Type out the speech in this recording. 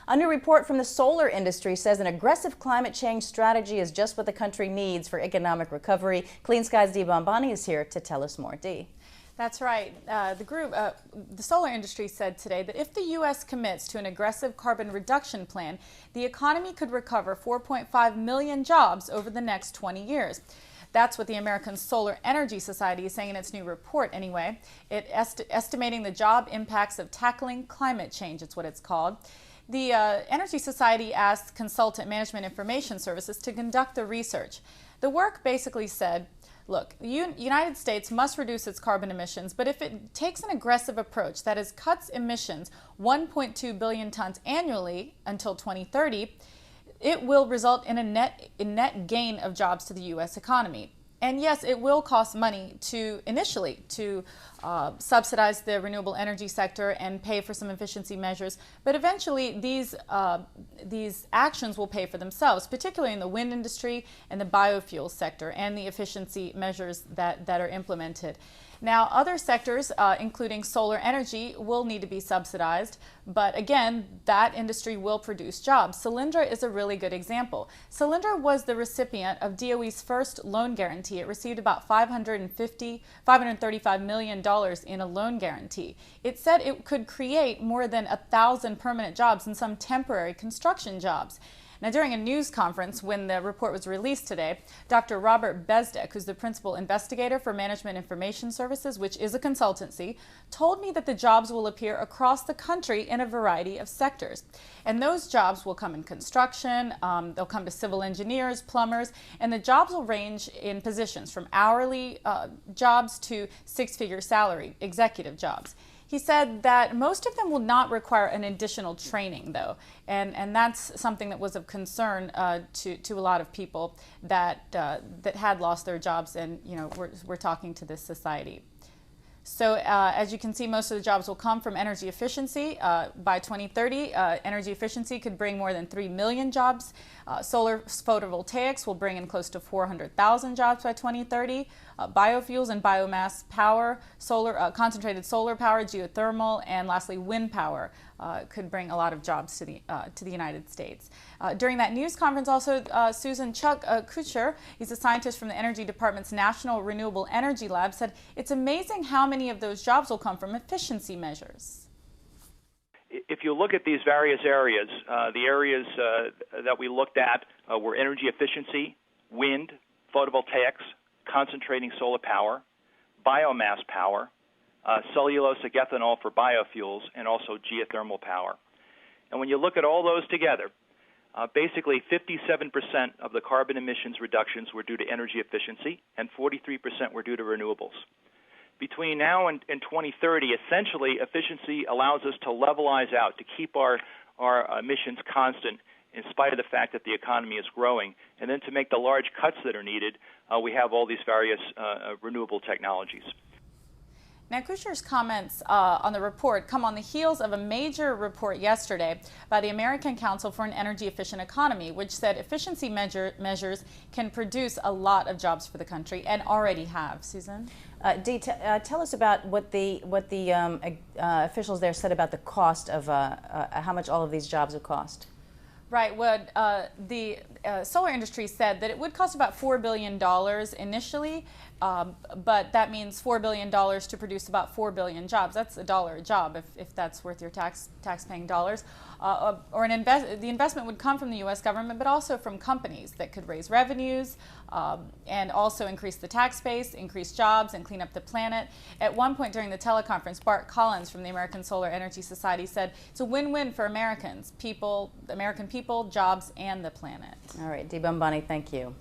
A new report from the solar industry says an aggressive climate change strategy is just what the country needs for economic recovery. Clean Skies' Dee Bombani is here to tell us more. Dee. That's right. The solar industry said today that if the U.S. commits to an aggressive carbon reduction plan, the economy could recover 4.5 million jobs over the next 20 years. That's what the American Solar Energy Society is saying in its new report anyway. Estimating the job impacts of tackling climate change, it's what it's called. The Energy Society asked Consultant Management Information Services to conduct the research. The work basically said, look, the United States must reduce its carbon emissions, but if it takes an aggressive approach, that is, cuts emissions 1.2 billion tons annually until 2030, it will result in a net gain of jobs to the U.S. economy. And yes, it will cost money initially to subsidize the renewable energy sector and pay for some efficiency measures, but eventually these actions will pay for themselves, particularly in the wind industry and the biofuel sector and the efficiency measures that are implemented. Now, other sectors, including solar energy, will need to be subsidized, but again, that industry will produce jobs. Solyndra is a really good example. Solyndra was the recipient of DOE's first loan guarantee. It received about $535 million in a loan guarantee. It said it could create more than 1,000 permanent jobs and some temporary construction jobs. Now, during a news conference when the report was released today, Dr. Robert Bezdek, who's the principal investigator for Management Information Services, which is a consultancy, told me that the jobs will appear across the country in a variety of sectors. And those jobs will come in construction, they'll come to civil engineers, plumbers, and the jobs will range in positions from hourly jobs to six-figure salary executive jobs. He said that most of them will not require an additional training, though, and that's something that was of concern to a lot of people that had lost their jobs, and we're talking to this society. So as you can see, most of the jobs will come from energy efficiency. By 2030, energy efficiency could bring more than 3 million jobs. Solar photovoltaics will bring in close to 400,000 jobs by 2030. Biofuels and biomass power, concentrated solar power, geothermal, and lastly wind power could bring a lot of jobs to the United States. During that news conference also, Chuck Kutcher, he's a scientist from the Energy Department's National Renewable Energy Lab, said it's amazing how many of those jobs will come from efficiency measures. If you look at these various areas, the areas that we looked at were energy efficiency, wind, photovoltaics, concentrating solar power, biomass power, cellulosic ethanol for biofuels, and also geothermal power. And when you look at all those together, basically 57% of the carbon emissions reductions were due to energy efficiency and 43% were due to renewables. Between now and 2030, essentially, efficiency allows us to levelize out, to keep our emissions constant in spite of the fact that the economy is growing. And then to make the large cuts that are needed, we have all these various renewable technologies. Now, Kutcher's comments on the report come on the heels of a major report yesterday by the American Council for an Energy Efficient Economy, which said efficiency measures can produce a lot of jobs for the country and already have. Susan? Dee, tell us about what the officials there said about the cost of how much all of these jobs will cost. Right. Well, the solar industry said that it would cost about $4 billion initially, but that means $4 billion to produce about 4 billion jobs. That's $1 a job if that's worth your tax-paying dollars. The investment would come from the U.S. government, but also from companies that could raise revenues and also increase the tax base, increase jobs, and clean up the planet. At one point during the teleconference, Bart Collins from the American Solar Energy Society said it's a win-win for American people, jobs, and the planet. All right, Dee Bombani, thank you.